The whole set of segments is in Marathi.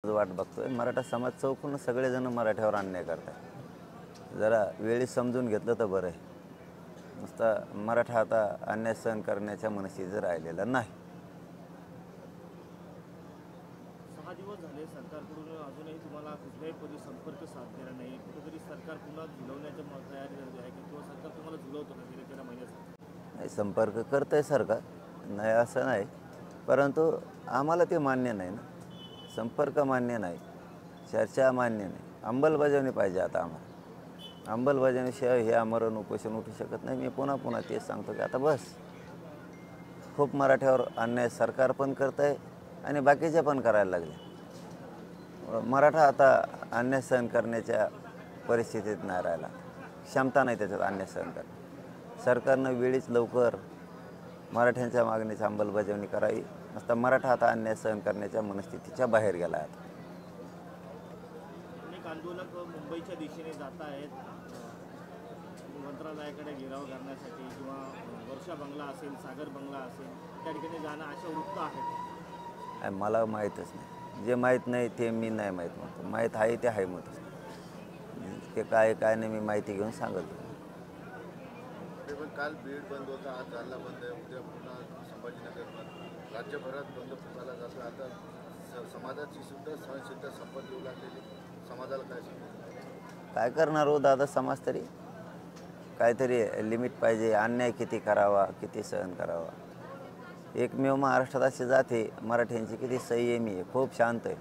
वाट बघतोय। मराठा समाज चौकून सगळेजण मराठ्यावर अन्याय करतात। जरा वेळी समजून घेतलं तर बरं आहे। नुसता मराठा आता अन्याय सहन करण्याच्या मनस्थितीत राहिलेला नाही। 6 दिवस झाले सरकारकडून अजूनही तुम्हाला कुठल्याही पदी संपर्क साधलेला नाही। कुठेतरी सरकार पुन्हा झुलवण्याच्या तयारी झाली आहे किंवा सरकार तुम्हाला झुलवतं का गेल्या 13 महिन्यासाठी? नाही, संपर्क करतंय सरकार, नाही असं नाही, परंतु आम्हाला ते मान्य नाही ना। संपर्क मान्य नाही, चर्चा मान्य नाही, अंमलबजावणी पाहिजे। आता आम्हाला अंमलबजावणीशिवाय हे आमरण उपोषण उठू शकत नाही। मी पुन्हा पुन्हा तेच सांगतो की आता बस, खूप मराठ्यावर अन्याय सरकार पण करत आहे आणि बाकीचे पण करायला लागले। मराठा आता अन्याय सहन करण्याच्या परिस्थितीत नाही राहिला, क्षमता नाही त्याच्यात अन्याय सहन करण्याची। सरकारनं वेळीच लवकर मराठ्यांच्या मागणीची अंमलबजावणी करावी। नुसता मराठा आता अन्याय सहन करण्याच्या मनस्थितीच्या बाहेर गेला आहे। अनेक आंदोलक मुंबईच्या दिशेने जात आहेत मंत्रालयाकडे घेराव करण्यासाठी किंवा वर्षा बंगला असेल, सागर बंगला असेल, त्या ठिकाणी जाणं अशा वृत्त आहेत। मला माहीतच नाही, जे माहीत नाही ते मी नाही माहीत म्हणतो, माहीत आहे ते आहे म्हणतो। ते काय नाही मी माहिती घेऊन सांगतो। काल बीड बंद होता, आज जालना बंद आहे, उद्या पुन्हा संभाजीनगर बंद। राज्यभरात बंद पुकारला जातो। आता समाजाची सुद्धा सहनशीलता संपत येऊ लागलेली, समाजाला काय सांगतो? काय करणार हो दादा, समाज तरी काहीतरी लिमिट पाहिजे। अन्याय किती करावा, किती सहन करावा। एकमेव महाराष्ट्रात अशी जाते मराठ्यांची किती संयमी आहे, खूप शांत आहे,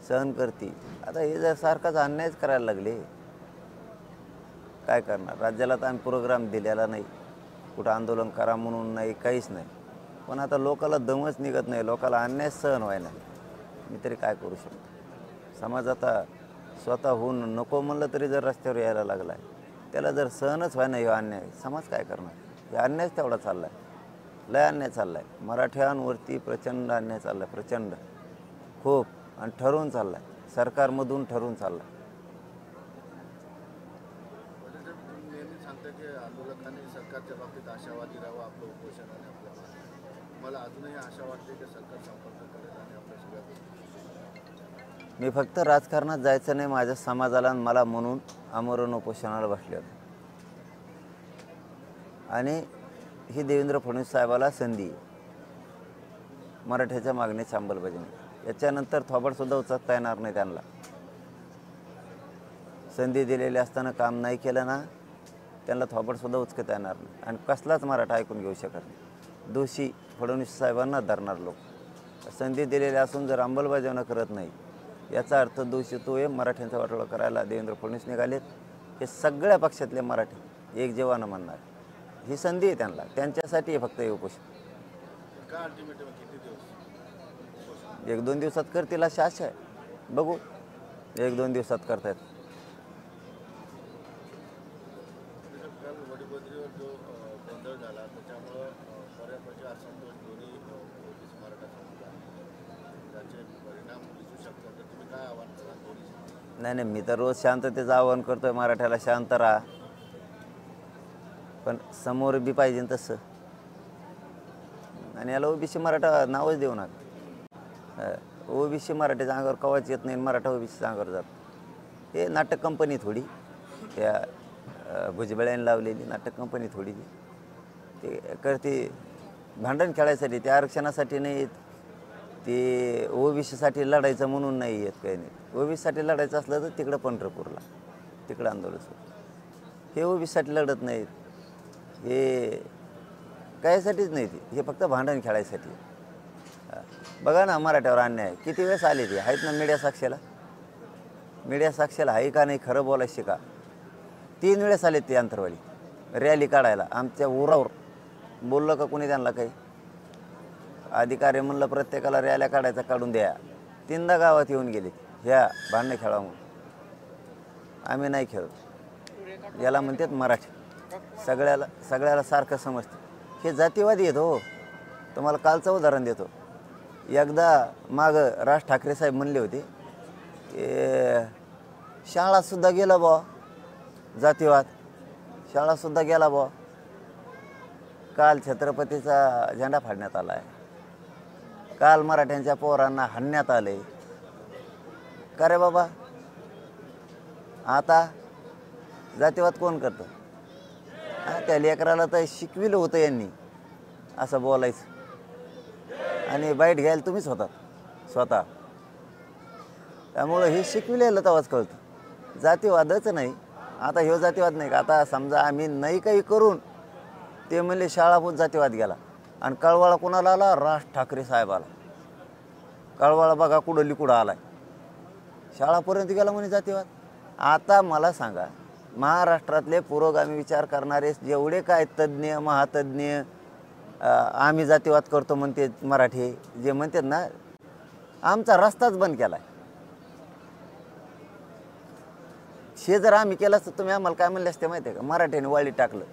सहन करते। आता हे जर सारखाच अन्यायच करायला लागले, काय करणार? राज्याला तर आम्ही प्रोग्राम दिलेला नाही, कुठं आंदोलन करा म्हणून नाही, काहीच नाही, पण आता लोकाला दमच निघत नाही, लोकाला अन्याय सहन व्हायला नाही। मी तरी काय करू शकतो? समाज आता स्वतःहून नको म्हणलं तरी जर रस्त्यावर यायला लागला आहे, त्याला जर सहनच व्हाय नाही अन्याय, समाज काय करणार? हे अन्यायच तेवढा चालला आहे, लय अन्याय चालला आहे मराठ्यांवरती, प्रचंड अन्याय चालला आहे, प्रचंड, खूप, आणि ठरवून चालला आहे, सरकारमधून ठरवून चालला आहे। नेहमी सांगतं की आंदोलकांनी सरकारच्या बाबतीत आशावादी राहावं, आपलं उपोषण आणि आपलं मागणी। मला अजूनही आशा वाटते की सरकार संपर्क करेल आणि आपल्या सगळ्या गोष्टी। मी फक्त राजकारणात जायचं नाही, माझ्या समाजाला आणि मला म्हणून आमरण उपोषणाला बसले होते। आणि ही देवेंद्र फडणवीस साहेबाला संधी, मराठ्याच्या मागणीची अंमलबजावणी, याच्यानंतर थोबाडसुद्धा उचलता येणार नाही त्यांना। संधी दिलेली असताना काम नाही केलं ना, त्यांना थोबाडसुद्धा उचकता येणार नाही, आणि कसलाच मराठा ऐकून घेऊ शकत नाही। दोषी फडणवीस साहेबांना धरणार लोक। संधी दिलेली असून जर अंमलबजावणी करत नाही, याचा अर्थ दोषी तो आहे। मराठ्यांचा वाटोळा करायला देवेंद्र फडणवीस निघालेत, हे सगळ्या पक्षातले मराठी एक जीवानं म्हणणार। ही संधी आहे त्यांना, त्यांच्यासाठी आहे फक्त हे उपोषण। का अल्टिमेटम किती दिवस? 1-2 दिवसात करतील अशी आशा आहे, बघू 1-2 दिवसात करतायत। काल वडीबद्रीवर जो गोंधळ झाला त्याच्यामुळं बऱ्यापैकी असंतोष दोन्ही ओबीसी मराठा समाजात, त्याचे परिणाम दिसू शकतात। तर तुम्ही काय आव्हान कराल दोन्ही? नाही, मी तर रोज शांततेचं आवाहन करतोय, मराठ्याला शांत राहा, पण समोर बी पाहिजे तसं। आणि याला ओबीसी मराठा नावच देऊ नका। ओबीसी मराठ्याच्या अंगावर कवाच येत नाही, मराठा ओबीसीच्या अंगावर जात। हे नाटक कंपनी थोडी, त्या भुजबळ्यांनी लावलेली नाटक कंपनी थोडी ते करते, भांडण खेळायसाठी, ते आरक्षणासाठी नाही येत, ते ओबीसीसाठी लढायचं म्हणून नाही येत, काही नाही। ओबीसीसाठी लढायचं असलं तर तिकडं पंढरपूरला, तिकडं आंदोलन सुरू। हे ओबीसीसाठी लढत नाहीत, हे कायसाठीच नाही, हे फक्त भांडण खेळायसाठी। बघा ना मराठ्यावर अन्याय किती वेळेस आले, ते आहेत ना मीडिया साक्षीला, मीडिया साक्षीला आहे का नाही, खरं बोलायचं शिका। 3 वेळेस आले ते अंतरवाली रॅली काढायला, आमच्या उरावर बोललं का कोणी त्यांना काही? अधिकारी म्हणलं प्रत्येकाला रॅल्या काढायचा काढून द्या, 3दा गावात येऊन गेले ह्या भांडणं खेळा म्हणून। आम्ही नाही खेळत, याला म्हणतात मराठी, सगळ्याला सारखं समजते। हे जातीवादी आहेत हो। तुम्हाला कालचं उदाहरण देतो। एकदा मागं राज ठाकरे साहेब म्हणले होते की शाळासुद्धा गेला बुवा जातीवाद, शाळासुद्धा गेला बुवा। काल छत्रपतीचा झेंडा फाडण्यात आला आहे, काल मराठ्यांच्या पोरांना हाणण्यात आले, का रे बाबा? आता जातीवाद कोण करतं? त्या लेकराला तर शिकविलं होतं यांनी असं बोलायचं आणि बाईट घ्यायला तुम्हीच होतात स्वतः. त्यामुळं हे शिकविलेलं तेव्हाच कळतं. जातीवादच नाही. आता ह्यो जातीवाद नाही का? आता समजा आम्ही नाही काही करून ते म्हणले शाळापूर जातीवाद गेला आणि कळवाळा कोणाला आला? राज ठाकरे साहेबाला. कळवाळा बघा कुठं लिकुडं आलाय, शाळापर्यंत गेला म्हणे जातीवाद. आता मला सांगा, महाराष्ट्रातले पुरोगामी विचार करणारे जेवढे काय तज्ज्ञ महातज्ज्ञ आम्ही जातीवाद करतो म्हणते मराठी जे म्हणतात ना, आमचा रस्ताच बंद केला आहे. हे जर आम्ही केलं असतं तुम्ही आम्हाला काय म्हणले असते माहिती आहे का? मराठ्याने वाळीत टाकलं.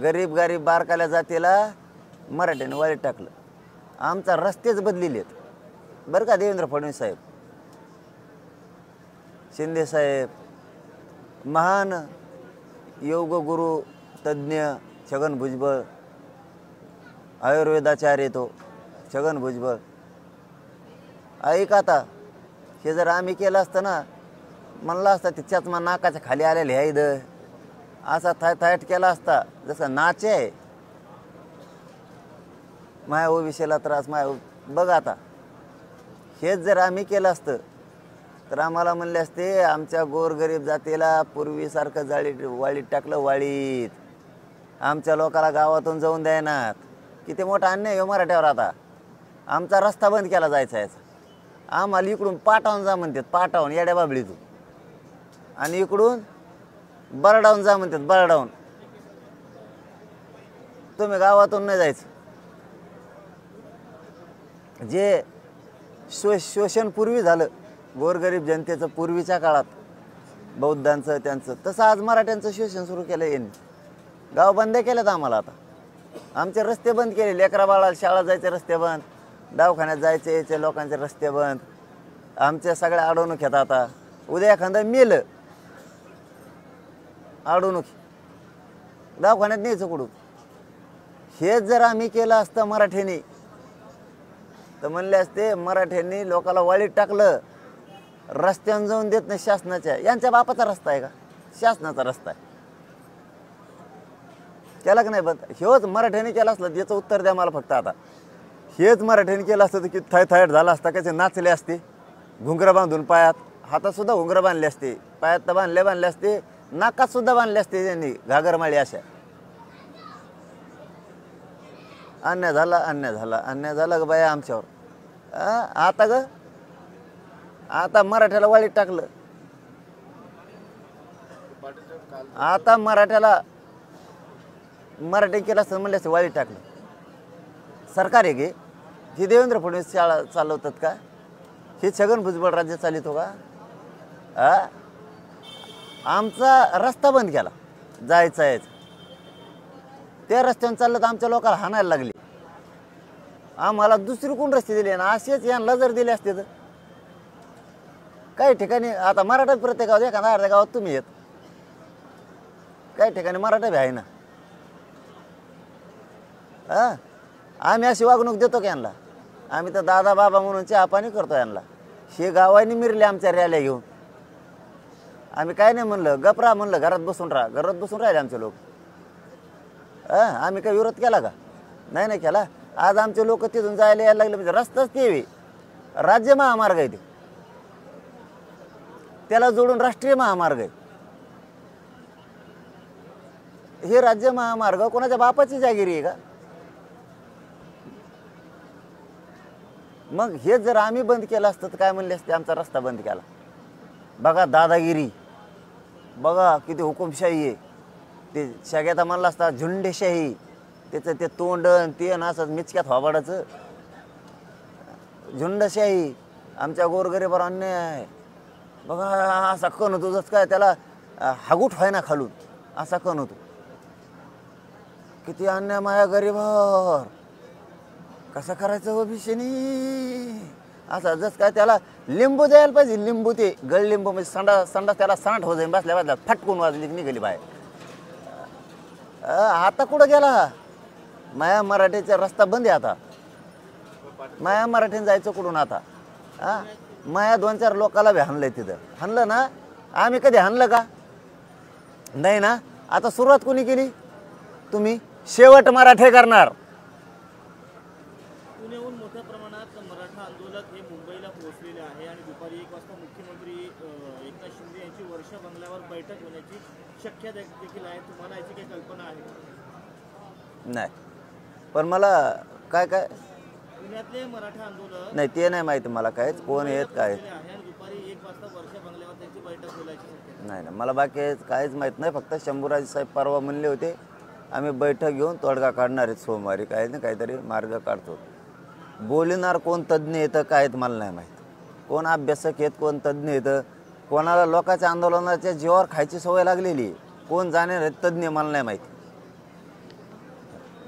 गरीब गरीब बारकाल्या जातीला मराठ्याने वाळीत टाकलं. आमचा रस्तेच बदलिले आहेत बरं का. देवेंद्र फडणवीस साहेब, शिंदे साहेब, महान योगगुरू तज्ज्ञ छगन भुजबळ, आयुर्वेदाचार्य तो छगन भुजबळ. ऐक आता, हे जर आम्ही केलं असतं ना, म्हणलं असतं तिच्याच मग नाकाच्या खाली आलेले आहे इथं असा थायट केला असता जसं नाचे आहे. माया ओबीसीला त्रास माया बघ. आता हेच जर आम्ही केलं असतं तर आम्हाला म्हणले असते आमच्या गोरगरीब जातीला पूर्वीसारखं वाळीत टाकलं. वाळीत आमच्या लोकाला गावातून जाऊन द्यायनात. किती मोठा अन्याय हो मराठ्यावर. आता आमचा रस्ता बंद केला जायचा याचा. आम्हाला इकडून पाटावून जा म्हणतात, पाटावून येड्या बाबळीतून, आणि इकडून बरडावून जा म्हणतात, बरडावून. तुम्ही गावातून नाही जायचं. जे शोषण पूर्वी झालं गोरगरीब जनतेचं पूर्वीच्या काळात बौद्धांचं त्यांचं, तसं आज मराठ्यांचं शोषण सुरू केलं यांनी. गाव बंद केलेत आम्हाला. आता आमचे रस्ते बंद केले. लेकरा बाळाला शाळा जायचे रस्ते बंद, दवाखान्यात जायचे याचे लोकांचे रस्ते बंद. आमच्या सगळ्या अडवणूक येतात. आता उद्या एखादं मेलं अडवणूक, दवाखान्यात न्यायचं कुठून? हेच जर आम्ही केलं असतं मराठ्यांनी तर म्हणले असते मराठ्यांनी लोकाला वाळीत टाकलं, रस्त्यानं जाऊन देत नाही शासनाच्या. यांच्या बापाचा रस्ता आहे का? शासनाचा रस्ता आहे. केला का नाही बंद? हेच मराठ्यांनी केला असलं याचं उत्तर द्या मला फक्त. आता हेच मराठ्यांनी केलं असतं तर किती थायट झाला असता. कसे नाचले असते, घुंगरं बांधून पायात, हातात सुद्धा घुंगरं बांधले असते, पायात तर बांधले असते, नाकात सुद्धा बांधले असते त्यांनी घागरमाळी अशा. अन्याय झाला, अन्याय झाला, अन्याय झाला ग बाया आमच्यावर. आता ग आता मराठ्याला वाळीत टाकलं. आता मराठी केलं असतं म्हणले असतं वाळीत टाकलं. सरकार आहे गे हे देवेंद्र फडणवीस शाळा चालवतात का? हे छगन भुजबळ राज्य चालितो का? आमचा रस्ता बंद केला जायचा यायचा. त्या रस्त्यावर चाललं तर आमच्या लोकांना हाणायला लागले. आम्हाला दुसरी कोण रस्ते दिले ना? असेच यांना जर दिले असते तर काही ठिकाणी आता मराठा प्रत्येक गावात एखादा अर्ध्या गावात तुम्ही येत, काही ठिकाणी मराठा बी आहे ना. आम्ही अशी वागणूक देतो का यांना? आम्ही तर दादा बाबा म्हणून चहा पाणी करतो यांना. हे गावाने मिरले आमच्या रॅल्या घेऊन. आम्ही काय नाही म्हणलं, गपरा म्हणलं, घरात बसून राहा. घरात बसून राहिले आमचे लोक. आम्ही काही विरोध केला का? नाही केला. आज आमचे लोक तिथून जायला यायला लागले म्हणजे रस्ताच ते राज्य महामार्ग आहे, त्याला जोडून राष्ट्रीय महामार्ग आहे. हे राज्य महामार्ग कोणाच्या बापाची जागिरी आहे का? मग हे जर आम्ही बंद केलं असतं तर काय म्हणले असते? आमचा रस्ता बंद केला. बघा दादागिरी, बघा किती हुकुमशाही आहे. ते सगळ्यात म्हणलं असता झुंडेशाही, त्याचं ते तोंडण ते असं मिचक्यात व्हाबाडाचं. झुंडशाही आमच्या गोरगरीबावर अन्याय आहे. बघा असा कण होतो जसं काय त्याला हागूट व्हाय ना खालून, असा कण होतो. किती अन्याय माया गरीबावर. कसं करायचं ओबीसीनी? असं जसं काय त्याला लिंबू द्यायला पाहिजे. लिंबू ते गळ लिंबू म्हणजे संडा त्याला सांड हो जाईल. बसल्या बसल्या फटकून वाजली निघाली बाहेर. आता कुठं गेला? माया मराठीचा रस्ता बंद आहे आता. माया मराठीने जायचं कुठून आता? माया 2-4 लोकाला बी हाणलंय तिथं. हाणलं ना? आम्ही कधी हाणलं का? नाही ना. आता सुरुवात कोणी केली? तुम्ही. शेवट मराठे करणार. पुण्याहून मोठ्या प्रमाणात मराठा आंदोलक हे मुंबईला पोहोचलेले आहे आणि दुपारी 1 वाजता मुख्यमंत्री एकनाथ शिंदे यांची वर्षा बंगल्यावर बैठक होण्याची शक्यता देखील आहे. तुम्हाला याची काही कल्पना आहे का? नाही. पण मला काय पुण्यातले मराठा आंदोलक नाही ते नाही माहिती मला काय कोण आहेत काय पोहोचलेले आहे आणि दुपारी 1 वाजता वर्षा बंगल्यावर त्यांची बैठक होण्याची शक्यता आहे. नाही ना मला बाकी काहीच माहीत नाही. फक्त शंभूराज साहेब परवा म्हणले होते आम्ही बैठक घेऊन तोडगा काढणार आहेत सोमवारी. काही ना काहीतरी मार्ग काढतो. बोलणार कोण तज्ज्ञ येतं काय आहेत मला नाही माहीत. कोण अभ्यासक आहेत कोण तज्ज्ञ येतं. कोणाला लोकांच्या आंदोलनाच्या जीवावर खायची सवय लागलेली आहे. कोण जाणार आहेत तज्ज्ञ मला नाही माहिती.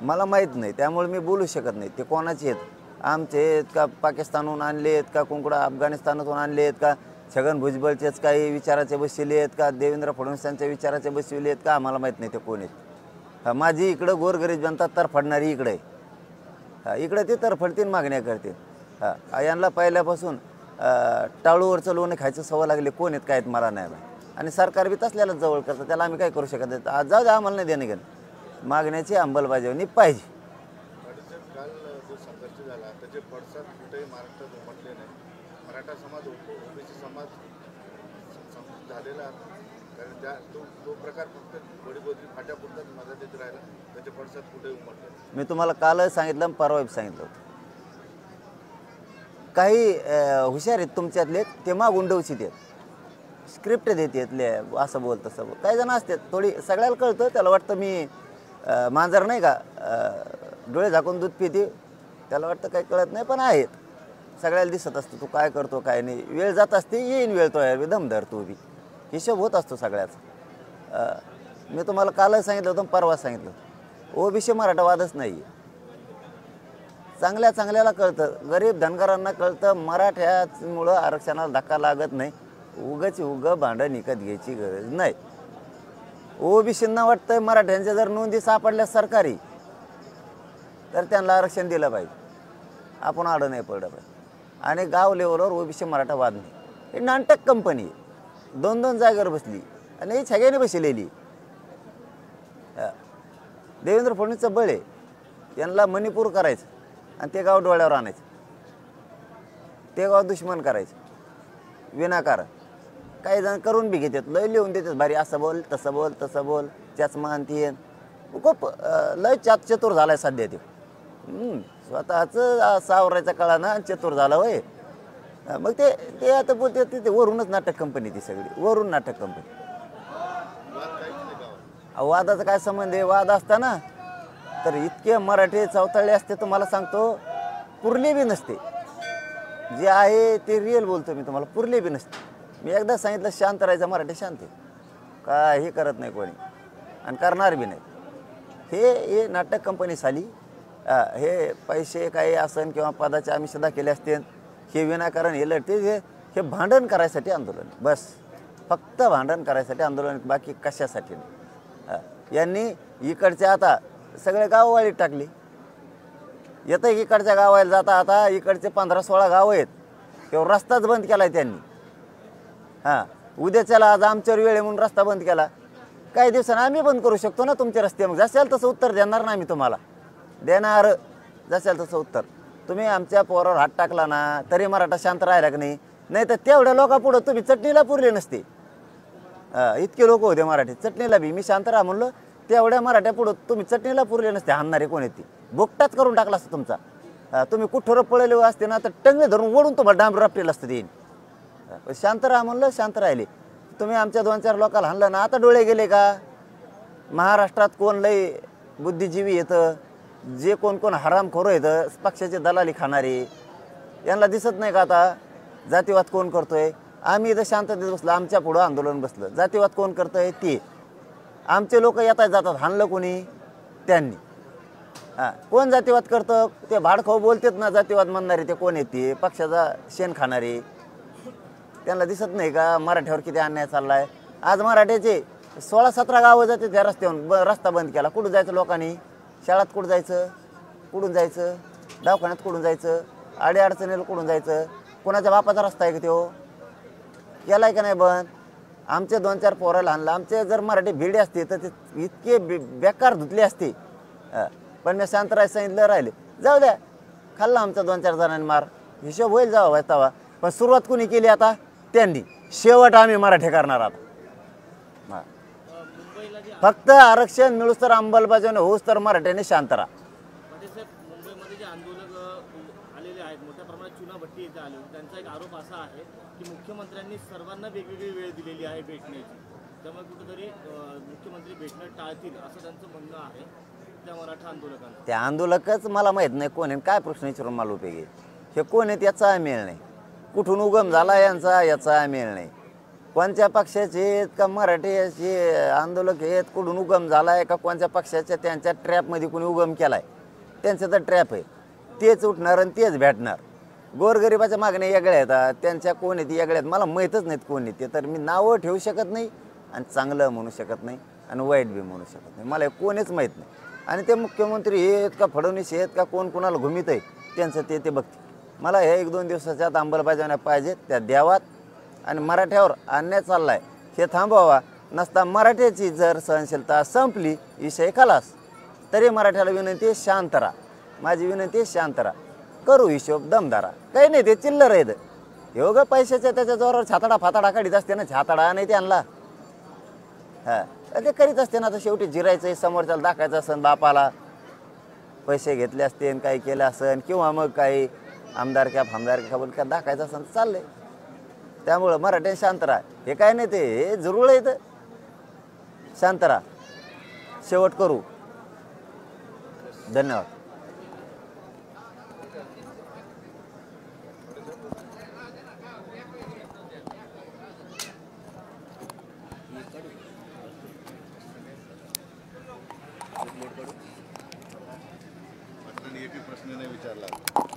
मला माहीत नाही त्यामुळे मी बोलू शकत नाही. ते कोणाचे आहेत आमचे आहेत का पाकिस्तानहून आणले आहेत का कोणकडं अफगाणिस्तानातून आणले आहेत का छगन भुजबळचेच काही विचाराचे बसविले आहेत का देवेंद्र फडणवीसांच्या विचाराचे बसविले आहेत का आम्हाला माहीत नाही ते कोण आहेत. माझी इकडं गोरगरीब जनता तरफडणारी इकडे आहे. इकडे ते तरफडतील मागण्या करतील. यांना पहिल्यापासून टाळूवरचं लोणी खायचं सवय लागले कोण आहेत काय आहेत मला नाही माहीत. आणि सरकार बी तसल्यालाच जवळ करतं त्याला आम्ही काय करू शकत नाही. आज जाऊ द्या आम्हाला नाही देणं घेणं. मागण्याची अंमलबजावणी पाहिजे. काल जो संघर्ष झाला त्याचे पडसाद कुठेही महाराष्ट्रात उमटले नाही. मराठा समाज ओबीसी समाज झालेला कारण तो प्रकार फक्त बडीबोदरी फाट्यापुरताच मर्यादित राहिला. त्याचे पडसाद कुठेही उमटले. मी तुम्हाला कालच सांगितलं परवा सांगितलं होतं. काही हुशार आहेत तुमच्यातले ते मागून डवशीत आहेत स्क्रिप्ट देतात असं बोल तसं बोल. काही जण असतात थोडी सगळ्याला कळतं त्याला वाटतं मी मांजर नाही का डोळे झाकून दूध पिते त्याला वाटतं काही कळत नाही पण आहेत सगळ्याला दिसत असतं तू काय करतो काय नाही. वेळ जात असते येईन वेळ तो यार दम धर तू बी हिशोब होत असतो सगळ्याचा. मी तुम्हाला कालच सांगितलं होतं परवा सांगितलं ओबीसी मराठावादच नाही आहे. चांगल्याला कळतं गरीब धनगरांना कळतं मराठ्यामुळं आरक्षणाला धक्का लागत नाही. उगं भांडं निकत घ्यायची गरज नाही. ओबीसींना वाटतं मराठ्यांच्या जर नोंदी सापडल्या सरकारी तर त्यांना आरक्षण दिलं पाहिजे. आपण आडं नाही पडलं पाहिजे. आणि गाव लेवलवर ओबीसी मराठा वाद नाही. हे नाटक कंपनी आहे 2-2 जागेवर बसली आणि ही सगळ्यांनी बसलेली. देवेंद्र फडणवीसचं बळ आहे यांना मणिपूर करायचं आणि ते गाव डोळ्यावर आणायचं. ते गाव दुश्मन करायचं विनाकारण. काही जण करून बी घेतात लय लिहून देतात भारी असं बोल तसं बोल त्याच मानती खूप लय चतुर झालाय सध्या ते. स्वतःच सावरायचा कळाना चतुर झाला होय. मग ते आता बोलते ते वरूनच नाटक कंपनी ती सगळी वरून नाटक कंपनी. वादाचा काय संबंध आहे. वाद असताना तर इतके मराठी चौताळे असते तुम्हाला सांगतो पुरले बी नसते. जे आहे ते रिअल बोलतो मी तुम्हाला पुरले बी नसते. मी एकदा सांगितलं शांत राहायचं मराठी शांत आहे काही करत नाही कोणी आणि करणार बी नाही. हे नाटक कंपनी साली हे पैसे काही असन किंवा पदाचे आम्ही सुद्धा केले असते हे विनाकारण हे लढते हे भांडण करायसाठी आंदोलन बस फक्त भांडण करायसाठी आंदोलन बाकी कशासाठी नाही. यांनी इकडच्या आता सगळे गाववाळीत टाकली. येतं इकडच्या गावाला जाता आता इकडचे 15-16 गाव आहेत किंवा रस्ताच बंद केला आहे त्यांनी. उद्याच्याला आज आमच्यावर वेळ म्हणून रस्ता बंद केला. काही दिवसांनी आम्ही बंद करू शकतो ना तुमचे रस्ते. मग जशाल तसं उत्तर देणार ना आम्ही तुम्हाला देणार जशाल तसं उत्तर. तुम्ही आमच्या पोरावर हात टाकला ना तरी मराठा शांत राहिला की नाही तर तेवढ्या लोकांपुढं तुम्ही चटणीला पुरले नसते. इतके लोक होते मराठी चटणीला बी मी शांत राहा म्हणलं तेवढ्या मराठ्या पुढं तुम्ही चटणीला पुरले नसते. हाणणारे कोण येते बोकटाच करून टाकला असतं तुमचा. तुम्ही कुठं पळले असते ना तर टंगले धरून ओढून तुम्हाला डांब रापटेलं असतं देईन. शांत राहा म्हणलं शांत राहिले. तुम्ही आमच्या 2-4 लोकांना हाणलं ना आता डोळे गेले का. महाराष्ट्रात कोण लय बुद्धिजीवी येतं जे कोण हरामखोर येतं पक्षाचे दलाली खाणारे यांना दिसत नाही का आता जातीवाद कोण करतोय. आम्ही इथं शांततेत बसलो आमच्या पुढं आंदोलन बसलं. जातीवाद कोण करतोय ते आमचे लोक येतात जातात. हाणलं कोणी त्यांनी. कोण जातीवाद करतं ते भाडखाऊ बोलतात ना जातीवाद म्हणणारे ते कोण येते पक्षाचा शेण खाणारे. त्यांना दिसत नाही का मराठ्यावर किती अन्याय चाललाय. आज मराठ्याचे 16-17 गावं जाते त्या रस्त्यावर रस्ता बंद केला. कुठं जायचं लोकांनी शाळेत कुठं जायचं कुठून जायचं दवाखान्यात कुठून जायचं अडीअडचणीला कुठून जायचं कोणाच्या बापाचा रस्ता आहे का तो केलाय का नाही बंद? आमचे 2-4 पोरं लहान आमचे जर मराठी भिडे असते तर ते इतके बेकार धुतले असते. पण मी शांतराय सांगितलं राहिले जाऊ द्या, खाल्ला आमचा 2-4 जणांनी मार, हिशोब होईल जावा वाचतावा. पण सुरुवात कोणी केली आता? त्यांनी. शेवट आम्ही मराठी करणार आता. मुंबईला जे फक्त आरक्षण मिळूस तर अंमलबजावणी होऊस तर मराठ्याने शांत राहा. साहेब, मुंबईमध्ये जे आंदोलक आलेले आहेत, मोठ्या प्रमाणात चुनाभट्टी इथे आले, त्यांचा एक आरोप असा आहे की मुख्यमंत्र्यांनी सर्वांना वेगवेगळी वेळ दिलेली आहे भेटण्याची, त्यामुळे कुठेतरी मुख्यमंत्री भेटणं टाळतील असं त्यांचं म्हणणं आहे त्या मराठा आंदोलकांचं. ते आंदोलकच मला माहीत नाही कोण आहे, काय प्रश्न विचारून मला उपयोगी. हे कोण आहेत याचा मेळ नाही, कुठून उगम झाला यांचा याचा मेळ नाही. कोणत्या पक्षाचे आहेत का मराठीचे आंदोलक आहेत, कुठून उगम झाला आहे का कोणत्या पक्षाच्या त्यांच्या ट्रॅपमध्ये कोणी उगम केला आहे, त्यांचं तर ट्रॅप आहे. तेच उठणार आणि तेच भेटणार. गोरगरिबाच्या मागण्या वेगळ्या आहेत, त्यांच्या कोण आहेत वेगळ्या आहेत, मला माहीतच नाहीत कोण आहेत ते. तर मी नावं ठेवू शकत नाही आणि चांगलं म्हणू शकत नाही आणि वाईट बी म्हणू शकत नाही. मला कोणीच माहीत नाही. आणि ते मुख्यमंत्री हे आहेत का फडणवीस आहेत का कोण कोणाला घुमित आहे त्यांचं ते बघते. मला हे 1-2 दिवसाच्या आत अंमलबजावण्या पाहिजेत, त्या द्यावात. आणि मराठ्यावर अन्याय चालला आहे हे थांबवावा. नसता मराठ्याची जर सहनशीलता संपली, विषय खलास. तरी मराठ्याला विनंती आहे शांत राहा. माझी विनंती आहे शांत राहा, करू हिशोब दमदारा. काही नाही, ते चिल्लर आहेत. योग पैशाच्या त्याच्या जोरावर छाताडा फाताडा काढीत असते ना, छाताडा नाही त्यांना. ते करीत असते ना. आता शेवटी जिरायचं समोरच्याला दाखायचं असन, बापाला पैसे घेतले असते काही केलं असन, किंवा मग काही आमदारक्या फामदारक्या बोल का दाखायचं असन चाललंय. त्यामुळं मराठी शांत राहा. हे काय नाही, ते हे जरूर आहे. शांत राहा, शेवट करू. धन्यवाद. एकही प्रश्न नाही विचारला.